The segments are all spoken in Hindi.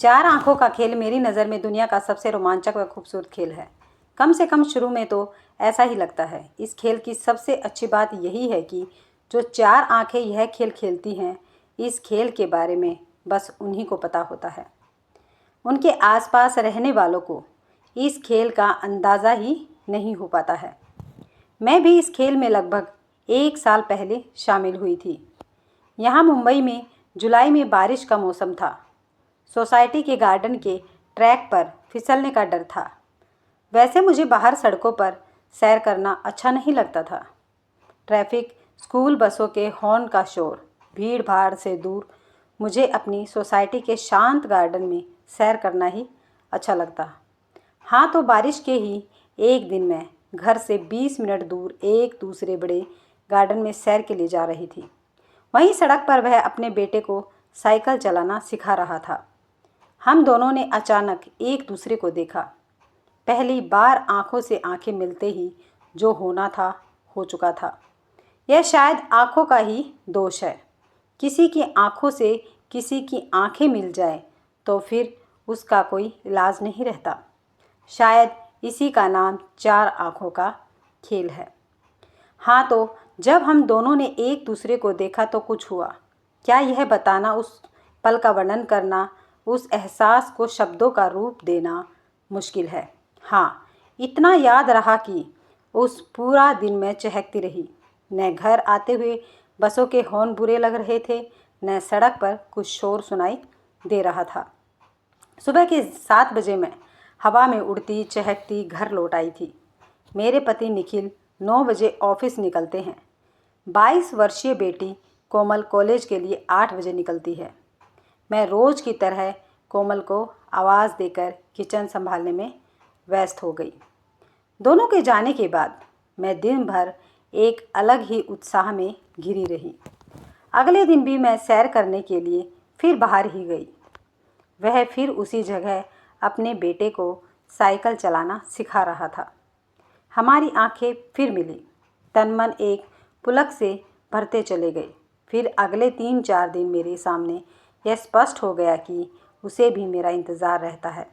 चार आंखों का खेल मेरी नज़र में दुनिया का सबसे रोमांचक व खूबसूरत खेल है। कम से कम शुरू में तो ऐसा ही लगता है। इस खेल की सबसे अच्छी बात यही है कि जो चार आंखें यह खेल खेलती हैं, इस खेल के बारे में बस उन्हीं को पता होता है। उनके आसपास रहने वालों को इस खेल का अंदाज़ा ही नहीं हो पाता है। मैं भी इस खेल में लगभग 1 साल पहले शामिल हुई थी। यहाँ मुंबई में जुलाई में बारिश का मौसम था। सोसाइटी के गार्डन के ट्रैक पर फिसलने का डर था। वैसे मुझे बाहर सड़कों पर सैर करना अच्छा नहीं लगता था। ट्रैफिक, स्कूल बसों के हॉर्न का शोर, भीड़ भाड़ से दूर मुझे अपनी सोसाइटी के शांत गार्डन में सैर करना ही अच्छा लगता। हाँ, तो बारिश के ही एक दिन मैं घर से 20 मिनट दूर एक दूसरे बड़े गार्डन में सैर के लिए जा रही थी। वहीं सड़क पर वह अपने बेटे को साइकिल चलाना सिखा रहा था। हम दोनों ने अचानक एक दूसरे को देखा। पहली बार आंखों से आंखें मिलते ही जो होना था हो चुका था। यह शायद आंखों का ही दोष है। किसी की आंखों से किसी की आंखें मिल जाए तो फिर उसका कोई इलाज नहीं रहता। शायद इसी का नाम चार आंखों का खेल है। हाँ, तो जब हम दोनों ने एक दूसरे को देखा तो कुछ हुआ। क्या यह बताना, उस पल का वर्णन करना, उस एहसास को शब्दों का रूप देना मुश्किल है। हाँ, इतना याद रहा कि उस पूरा दिन मैं चहकती रही। न घर आते हुए बसों के हॉर्न बुरे लग रहे थे, न सड़क पर कुछ शोर सुनाई दे रहा था। सुबह के 7 बजे मैं हवा में उड़ती चहकती घर लौट आई थी। मेरे पति निखिल 9 बजे ऑफिस निकलते हैं। 22 वर्षीय बेटी कोमल कॉलेज के लिए 8 बजे निकलती है। मैं रोज़ की तरह कोमल को आवाज़ देकर किचन संभालने में व्यस्त हो गई। दोनों के जाने के बाद मैं दिन भर एक अलग ही उत्साह में घिरी रही। अगले दिन भी मैं सैर करने के लिए फिर बाहर ही गई। वह फिर उसी जगह अपने बेटे को साइकिल चलाना सिखा रहा था। हमारी आंखें फिर मिली। तन मन एक पुलक से भरते चले गए। फिर अगले 3-4 दिन मेरे सामने यह स्पष्ट हो गया कि उसे भी मेरा इंतज़ार रहता है।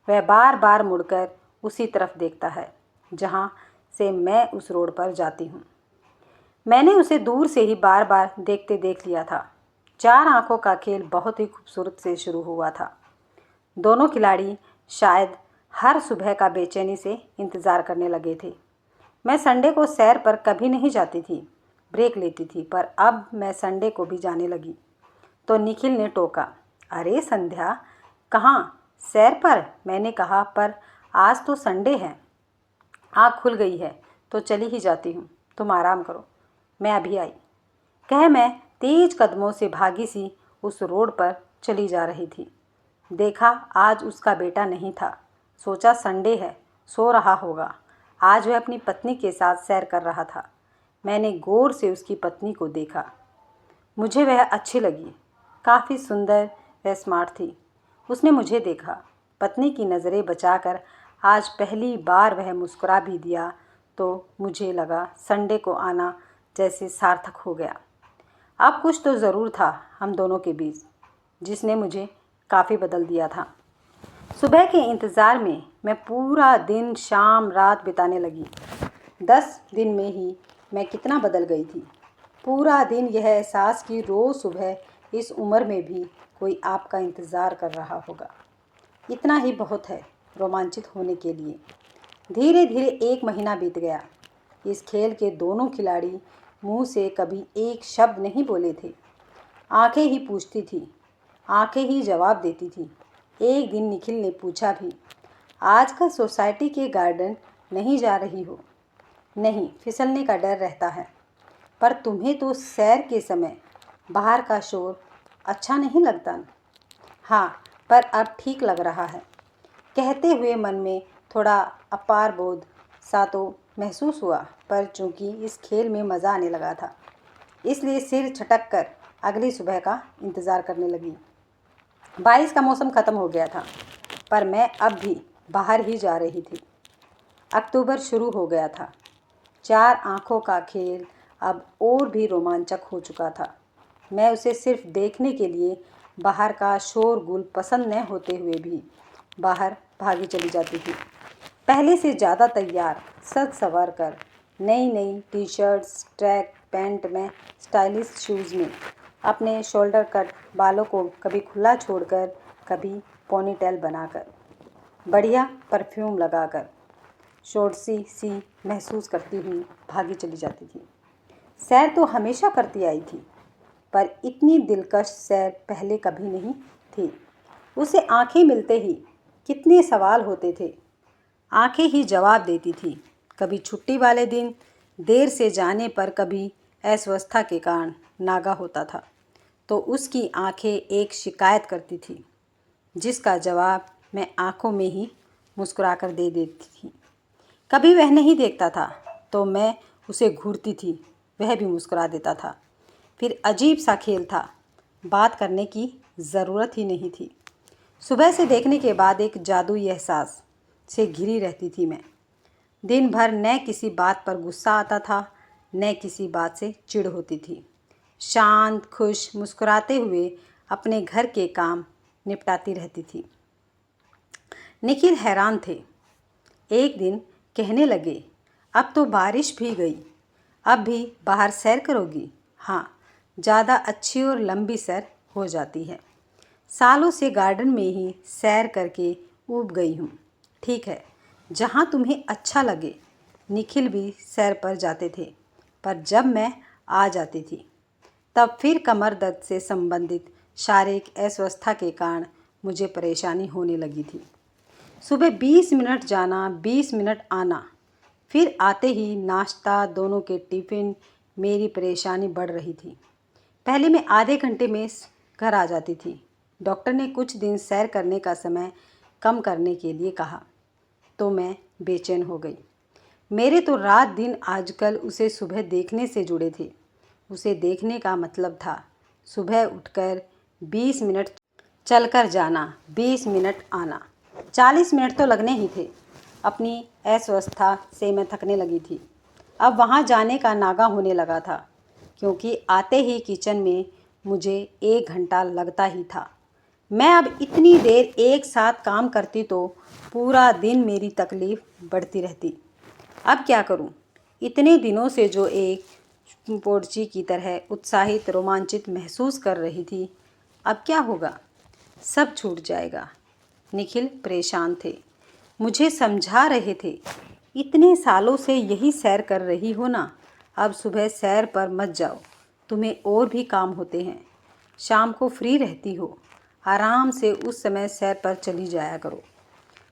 वह बार बार मुड़कर उसी तरफ देखता है जहाँ से मैं उस रोड पर जाती हूँ। मैंने उसे दूर से ही बार बार देखते देख लिया था। चार आंखों का खेल बहुत ही खूबसूरत से शुरू हुआ था। दोनों खिलाड़ी शायद हर सुबह का बेचैनी से इंतज़ार करने लगे थे। मैं संडे को सैर पर कभी नहीं जाती थी, ब्रेक लेती थी, पर अब मैं संडे को भी जाने लगी। तो निखिल ने टोका, अरे संध्या, कहाँ, सैर पर? मैंने कहा, पर आज तो संडे है। आँख खुल गई है तो चली ही जाती हूँ, तुम आराम करो, मैं अभी आई। कह मैं तेज कदमों से भागी सी उस रोड पर चली जा रही थी। देखा, आज उसका बेटा नहीं था। सोचा संडे है, सो रहा होगा। आज वह अपनी पत्नी के साथ सैर कर रहा था। मैंने गौर से उसकी पत्नी को देखा। मुझे वह अच्छी लगी। काफ़ी सुंदर व स्मार्ट थी। उसने मुझे देखा। पत्नी की नज़रें बचाकर आज पहली बार वह मुस्कुरा भी दिया तो मुझे लगा संडे को आना जैसे सार्थक हो गया। अब कुछ तो ज़रूर था हम दोनों के बीच, जिसने मुझे काफ़ी बदल दिया था। सुबह के इंतज़ार में मैं पूरा दिन शाम रात बिताने लगी। 10 दिन में ही मैं कितना बदल गई थी। पूरा दिन यह एहसास कि रोज़ सुबह इस उम्र में भी कोई आपका इंतज़ार कर रहा होगा, इतना ही बहुत है रोमांचित होने के लिए। धीरे धीरे 1 महीना बीत गया। इस खेल के दोनों खिलाड़ी मुंह से कभी एक शब्द नहीं बोले थे। आंखें ही पूछती थी, आंखें ही जवाब देती थी। एक दिन निखिल ने पूछा भी, आजकल सोसाइटी के गार्डन नहीं जा रही हो? नहीं, फिसलने का डर रहता है। पर तुम्हें तो सैर के समय बाहर का शोर अच्छा नहीं लगता? हाँ, पर अब ठीक लग रहा है। कहते हुए मन में थोड़ा अपार बोध सा तो महसूस हुआ, पर चूंकि इस खेल में मज़ा आने लगा था, इसलिए सिर झटक कर अगली सुबह का इंतज़ार करने लगी। बारिश का मौसम ख़त्म हो गया था, पर मैं अब भी बाहर ही जा रही थी। अक्टूबर शुरू हो गया था। चार आंखों का खेल अब और भी रोमांचक हो चुका था। मैं उसे सिर्फ देखने के लिए बाहर का शोरगुल पसंद न होते हुए भी बाहर भागी चली जाती थी, पहले से ज़्यादा तैयार, सज संवर कर, नई नई टी शर्ट्स, ट्रैक पैंट में, स्टाइलिश शूज़ में, अपने शोल्डर कट बालों को कभी खुला छोड़कर, कभी पोनीटेल बनाकर, बढ़िया परफ्यूम लगाकर, शोर्ट्सी सी महसूस करती हुई भागी चली जाती थी। सैर तो हमेशा करती आई थी, पर इतनी दिलकश सैर पहले कभी नहीं थी। उसे आंखें मिलते ही कितने सवाल होते थे, आंखें ही जवाब देती थी। कभी छुट्टी वाले दिन देर से जाने पर, कभी अस्वस्थता के कारण नागा होता था, तो उसकी आंखें एक शिकायत करती थी, जिसका जवाब मैं आंखों में ही मुस्कुराकर दे देती थी। कभी वह नहीं देखता था तो मैं उसे घूरती थी, वह भी मुस्कुरा देता था। फिर अजीब सा खेल था, बात करने की ज़रूरत ही नहीं थी। सुबह से देखने के बाद एक जादुई एहसास से घिरी रहती थी मैं। दिन भर न किसी बात पर गुस्सा आता था, न किसी बात से चिढ़ होती थी। शांत, खुश, मुस्कुराते हुए अपने घर के काम निपटाती रहती थी। निखिल हैरान थे। एक दिन कहने लगे, अब तो बारिश भी गई, अब भी बाहर सैर करोगी? हाँ, ज़्यादा अच्छी और लंबी सैर हो जाती है। सालों से गार्डन में ही सैर करके ऊब गई हूँ। ठीक है, जहाँ तुम्हें अच्छा लगे। निखिल भी सैर पर जाते थे, पर जब मैं आ जाती थी तब फिर कमर दर्द से संबंधित शारीरिक अस्वस्थता के कारण मुझे परेशानी होने लगी थी। सुबह 20 मिनट जाना, 20 मिनट आना, फिर आते ही नाश्ता, दोनों के टिफ़िन, मेरी परेशानी बढ़ रही थी। पहले मैं आधे घंटे में घर आ जाती थी। डॉक्टर ने कुछ दिन सैर करने का समय कम करने के लिए कहा, तो मैं बेचैन हो गई। मेरे तो रात दिन आजकल उसे सुबह देखने से जुड़े थे। उसे देखने का मतलब था सुबह उठकर 20 मिनट चलकर जाना, 20 मिनट आना, 40 मिनट तो लगने ही थे। अपनी अस्वस्थता से मैं थकने लगी थी। अब वहाँ जाने का नागा होने लगा था, क्योंकि आते ही किचन में मुझे 1 घंटा लगता ही था। मैं अब इतनी देर एक साथ काम करती तो पूरा दिन मेरी तकलीफ़ बढ़ती रहती। अब क्या करूं? इतने दिनों से जो एक पोर्ची की तरह उत्साहित, रोमांचित महसूस कर रही थी, अब क्या होगा? सब छूट जाएगा। निखिल परेशान थे, मुझे समझा रहे थे, इतने सालों से यही सैर कर रही हो ना, अब सुबह सैर पर मत जाओ, तुम्हें और भी काम होते हैं। शाम को फ्री रहती हो, आराम से उस समय सैर पर चली जाया करो।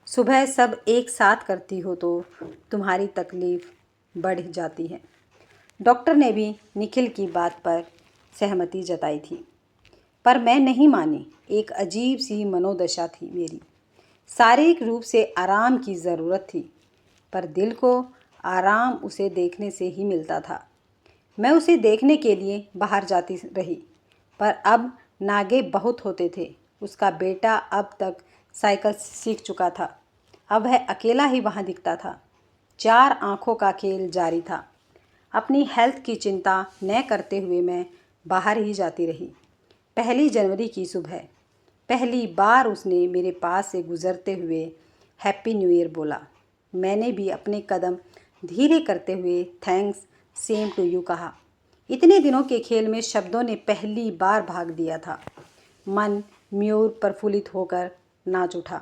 सुबह सब एक साथ करती हो तो तुम्हारी तकलीफ़ बढ़ जाती है। डॉक्टर ने भी निखिल की बात पर सहमति जताई थी, पर मैं नहीं मानी। एक अजीब सी मनोदशा थी मेरी। शारीरिक रूप से आराम की ज़रूरत थी, पर दिल को आराम उसे देखने से ही मिलता था। मैं उसे देखने के लिए बाहर जाती रही, पर अब नागे बहुत होते थे। उसका बेटा अब तक साइकिल सीख चुका था, अब वह अकेला ही वहाँ दिखता था। 4 आँखों का खेल जारी था। अपनी हेल्थ की चिंता न करते हुए मैं बाहर ही जाती रही। 1 जनवरी की सुबह पहली बार उसने मेरे पास से गुजरते हुए हैप्पी न्यू ईयर बोला। मैंने भी अपने कदम धीरे करते हुए थैंक्स सेम टू यू कहा। इतने दिनों के खेल में शब्दों ने पहली बार भाग दिया था। मन म्यूर प्रफुल्लित होकर नाच उठा।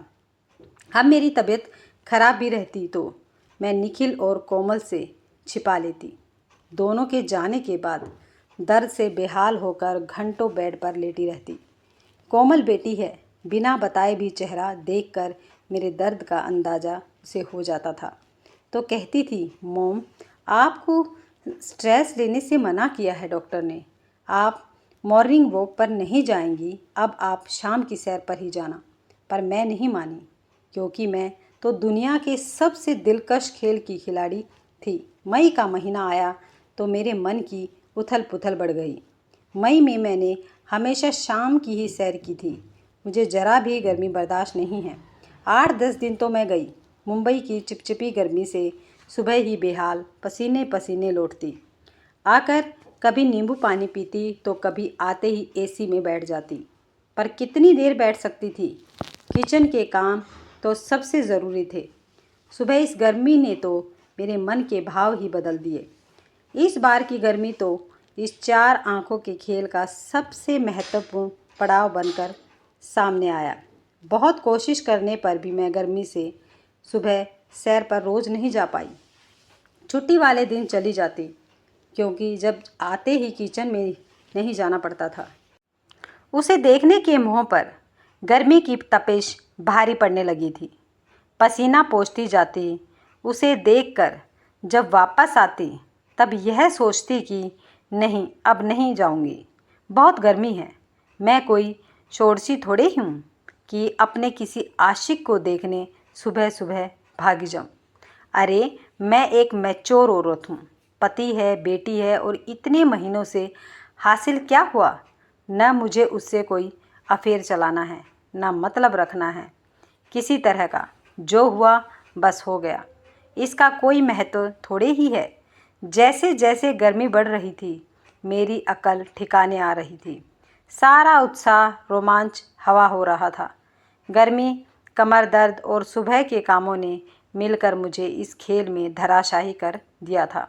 अब मेरी तबीयत खराब भी रहती तो मैं निखिल और कोमल से छिपा लेती। दोनों के जाने के बाद दर्द से बेहाल होकर घंटों बेड पर लेटी रहती। कोमल बेटी है, बिना बताए भी चेहरा देखकर मेरे दर्द का अंदाज़ा उसे हो जाता था, तो कहती थी, मोम, आपको स्ट्रेस लेने से मना किया है डॉक्टर ने। आप मॉर्निंग वॉक पर नहीं जाएंगी, अब आप शाम की सैर पर ही जाना। पर मैं नहीं मानी, क्योंकि मैं तो दुनिया के सबसे दिलकश खेल की खिलाड़ी थी। मई का महीना आया तो मेरे मन की उथल पुथल बढ़ गई। मई में मैंने हमेशा शाम की ही सैर की थी। मुझे ज़रा भी गर्मी बर्दाश्त नहीं है। 8-10 दिन तो मैं गई। मुंबई की चिपचिपी गर्मी से सुबह ही बेहाल, पसीने पसीने लौटती। आकर कभी नींबू पानी पीती तो कभी आते ही एसी में बैठ जाती। पर कितनी देर बैठ सकती थी। किचन के काम तो सबसे ज़रूरी थे। सुबह इस गर्मी ने तो मेरे मन के भाव ही बदल दिए। इस बार की गर्मी तो इस 4 आँखों के खेल का सबसे महत्वपूर्ण पड़ाव बनकर सामने आया। बहुत कोशिश करने पर भी मैं गर्मी से सुबह सैर पर रोज़ नहीं जा पाई। छुट्टी वाले दिन चली जाती, क्योंकि जब आते ही किचन में नहीं जाना पड़ता था। उसे देखने के मुँह पर गर्मी की तपिश भारी पड़ने लगी थी। पसीना पोंछती जाती। उसे देखकर जब वापस आती तब यह सोचती कि नहीं, अब नहीं जाऊंगी, बहुत गर्मी है। मैं कोई शोरशी थोड़े ही हूँ कि अपने किसी आशिक को देखने सुबह सुबह भागी जाऊँ। अरे, मैं एक मैच्योर औरत हूँ, पति है, बेटी है, और इतने महीनों से हासिल क्या हुआ? न मुझे उससे कोई अफेयर चलाना है, न मतलब रखना है किसी तरह का। जो हुआ बस हो गया, इसका कोई महत्व थोड़े ही है। जैसे जैसे गर्मी बढ़ रही थी, मेरी अकल ठिकाने आ रही थी। सारा उत्साह, रोमांच हवा हो रहा था। गर्मी, कमर दर्द और सुबह के कामों ने मिलकर मुझे इस खेल में धराशायी कर दिया था।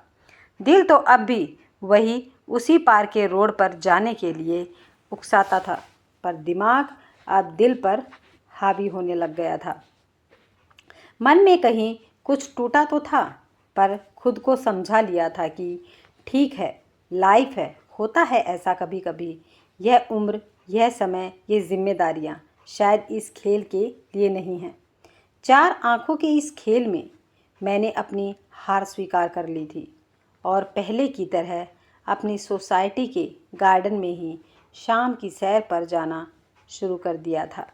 दिल तो अब भी वही उसी पार के रोड पर जाने के लिए उकसाता था, पर दिमाग अब दिल पर हावी होने लग गया था। मन में कहीं कुछ टूटा तो था, पर खुद को समझा लिया था कि ठीक है, लाइफ है, होता है ऐसा कभी कभी। यह उम्र, यह समय, ये जिम्मेदारियां शायद इस खेल के लिए नहीं हैं। 4 आँखों के इस खेल में मैंने अपनी हार स्वीकार कर ली थी और पहले की तरह अपनी सोसाइटी के गार्डन में ही शाम की सैर पर जाना शुरू कर दिया था।